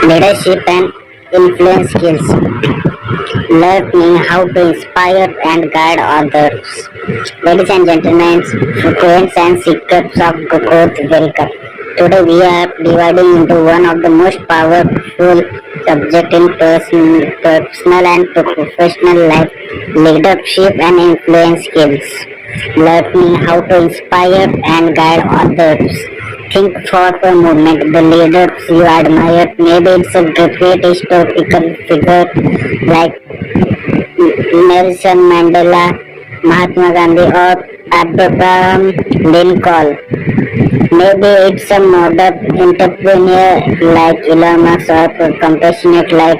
Leadership and influence skills. Learning how to inspire and guide others. Ladies and gentlemen, friends and seekers of growth, welcome. Today we are dividing into one of the most powerful subjects in personal and professional life, leadership and influence skills. Learning how to inspire and guide others. Think for a moment the leaders you admire. Maybe it's a great historical figure like Nelson Mandela, Mahatma Gandhi, or Abraham Lincoln. Maybe it's a modern entrepreneur like Elon Musk or compassionate like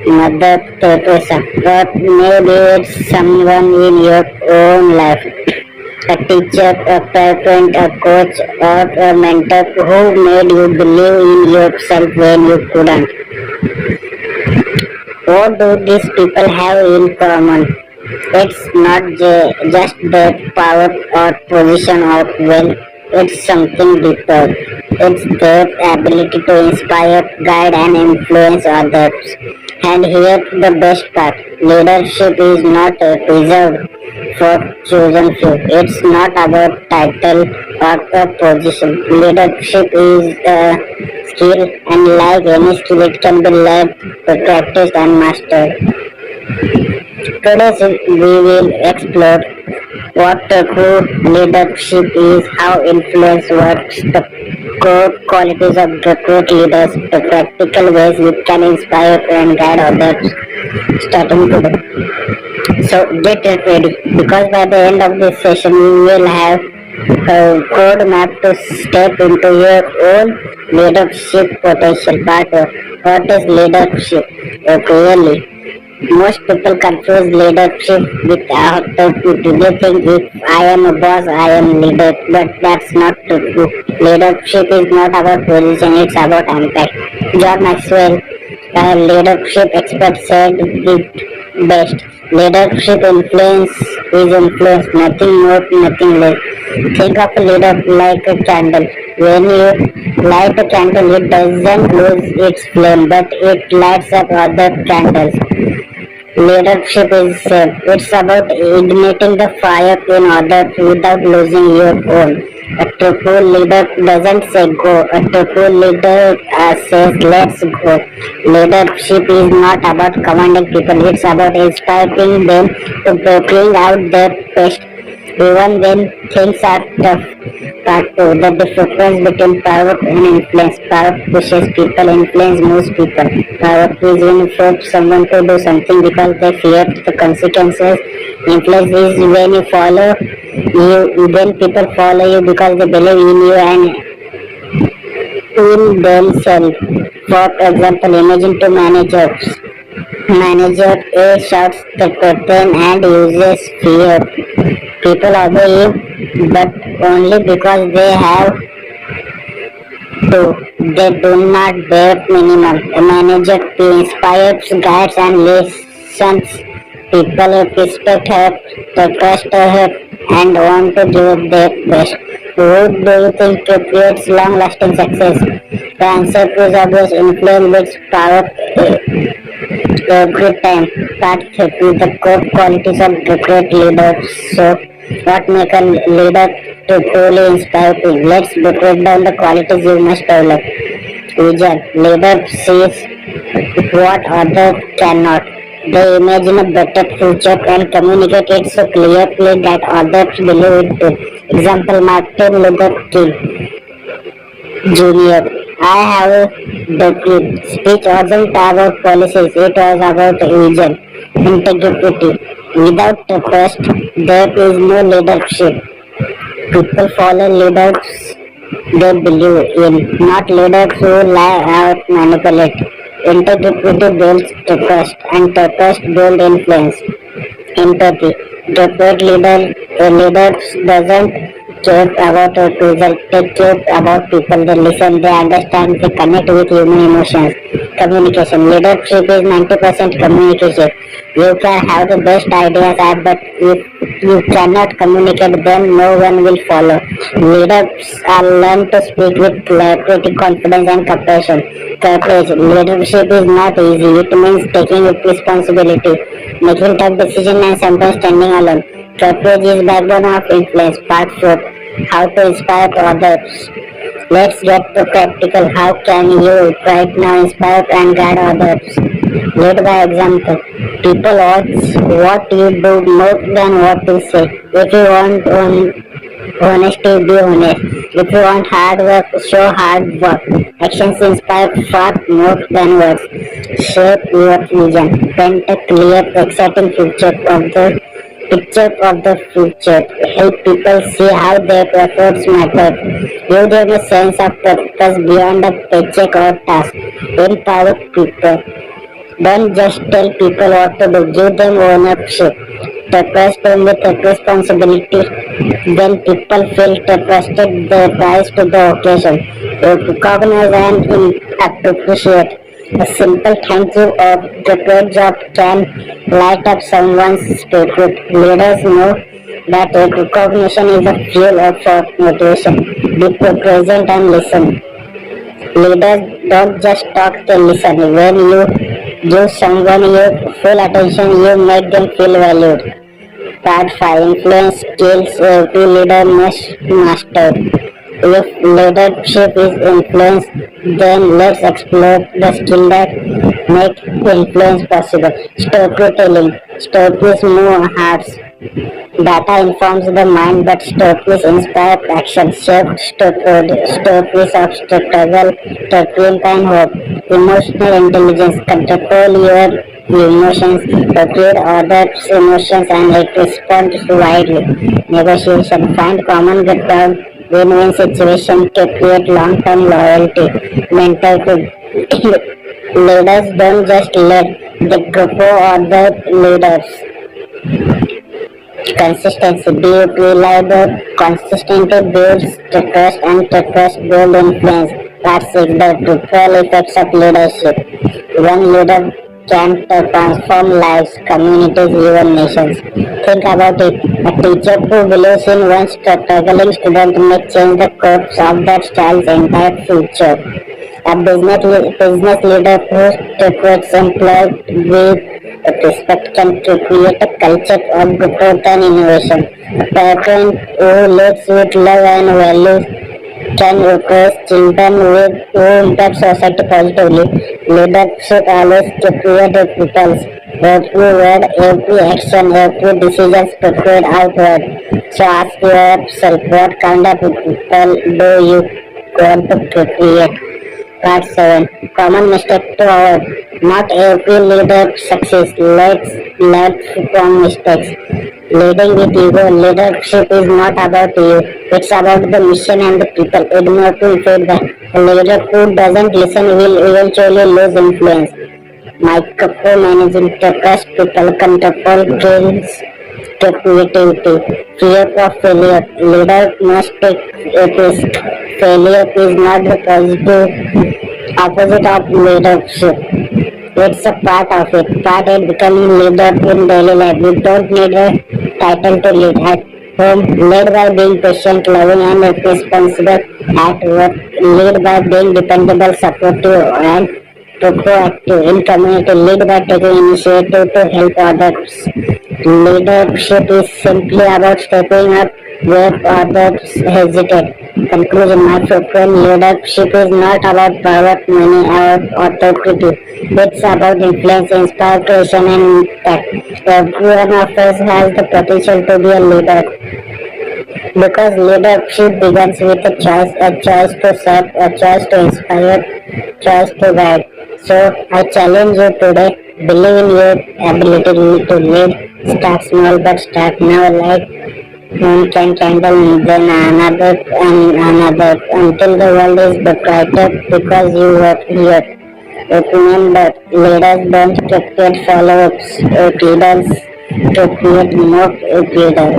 Mother Teresa. Or maybe it's someone in your own life. A teacher, a parent, a coach, or a mentor who made you believe in yourself when you couldn't. What do these people have in common? It's not just their power or position or wealth, it's something deeper. It's their ability to inspire, guide, and influence others. And here's the best part leadership is not reserved for chosen few. It's not about title or a position. Leadership is a skill, and like any skill, it can be learned, practiced, and mastered. Today we will explore what true leadership is, how influence works, the core qualities of the great leaders, the practical ways we can inspire and guide others starting today. So get ready because by the end of this session you will have a code map to step into your own leadership potential. Part one. What is leadership? Really, most people confuse leadership with authority. They think if I am a boss, I am leader, but that's not true. Leadership is not about position; it's about impact. John Maxwell, a leadership expert, said it best. Leadership influence is influence, nothing more, nothing less. Think of a leader like a candle. When you light a candle, it doesn't lose its flame, but it lights up other candles. Leadership is same. It's about igniting the fire in others without losing your own. A true leader doesn't say go. A true leader says let's go. Leadership is not about commanding people. It's about inspiring them to bring out their best even when things are tough. Part 2. The difference between power and influence. Power pushes people, influence moves people. Power is when you force someone to do something because they fear the consequences. Influence is when you follow you, when people follow you because they believe in you and in themselves. For example, imagine two managers. Manager A shouts the curtain and uses fear. People obey him, but only because they have to. They do not bear minimum. A manager who inspires, guides, and listens. People respect her, they trust her, and want to do their best. Who do you think creates long-lasting success? The answer is obvious. Influence builds power every time. Part 3. The core qualities of the great leaders. So, what make a leader to truly inspire you? Let's break down the qualities you must develop. Vision. Leader sees what others cannot. They imagine a better future and communicate it so clearly that others believe it too. Example, Martin Luther King Jr. I have the speech wasn't about policies, it was about vision, integrity. Without trust, there is no leadership. People follow leaders they believe in, not leaders who lie or manipulate. Integrity builds trust, and trust builds influence. Empathy. The great leader doesn't care about result. They care about people. They listen. They understand. They connect with human emotions. Communication. Leadership is 90% communication. You can have the best ideas, but if you cannot communicate, then no one will follow. Leaders are learned to speak with clarity, confidence, and compassion. Courage. Leadership is not easy. It means taking responsibility, making tough decisions, and sometimes standing alone. Courage is backbone of influence. Part 4. How to inspire others. Let's get to practical. How can you right now inspire and guide others? Lead by example. People watch what you do more than what you say. If you want honesty, be honest. If you want hard work, show hard work. Actions inspire far more than words. Shape your vision. Paint a clear, exciting picture of the future. Help people see how their efforts matter. Give them a sense of purpose beyond a paycheck or task. Empower people. Don't just tell people what to do. Give them ownership. Trust them with responsibility. When people feel trusted, they rise to the occasion. Recognize and appreciate. A simple thank you or a great job can light up someone's spirit. Leaders know that recognition is a fuel for motivation. Be present and listen. Leaders don't just talk, they listen. When you give someone your full attention, you make them feel valued. Part 5. Influence skills every leader must master. If leadership is influence, then let's explore the skill that make influence possible. Storytelling. Stories move hearts. Data informs the mind, but stories inspire action. Shape stories of struggle, triumph, and hope. Emotional intelligence. Control your emotions, read others' emotions, and respond widely. Negotiation. Find common ground. Win-win situation to create long-term loyalty. Mentorship. Leaders don't just lead, they grow other leaders. Consistency. Be reliable. Consistently builds the trust, and the trust builds influence. Part 6. The ripple effects of leadership. One leader can transform lives, communities, even nations. Think about it. A teacher who believes in one struggling student may change the course of that child's entire future. A business leader who treats employees with respect can create a culture of growth and innovation. A parent who leads with love and values can raise children who impact society positively. Leadership always create ripples. Every word, every action, every decision spread outward. So ask yourself, what kind of ripple do you want to create? Part 7. Common mistake to avoid. Not every leader succeeds. Let's learn from mistakes. Leading with ego. Leadership is not about you. It's about the mission and the people. Ignoring feedback. A leader who doesn't listen will eventually lose influence. Micromanaging. To trust people. Control dreams to creativity. Fear of failure. Leader must take a risk. Failure is not the opposite of leadership. It's a part of it. Part 8. Becoming leader in daily life. You don't need a title to lead. At home, lead by being patient, loving, and responsible. At work, lead by being dependable, supportive, and proactive. In community, lead by taking initiative to help others. Leadership is simply about stepping up where others hesitate. Conclusion. My friend, leadership is not about power, money, or authority. It's about influence, inspiration, and impact. Every one of us has the potential to be a leader. Because leadership begins with a choice to serve, a choice to inspire, a choice to guide. So I challenge you today, believe in your ability to lead. Start small but start now, like one can candle, then another and another, until the world is brighter because you were here. But remember, leaders don't create followers, leaders to create more leaders.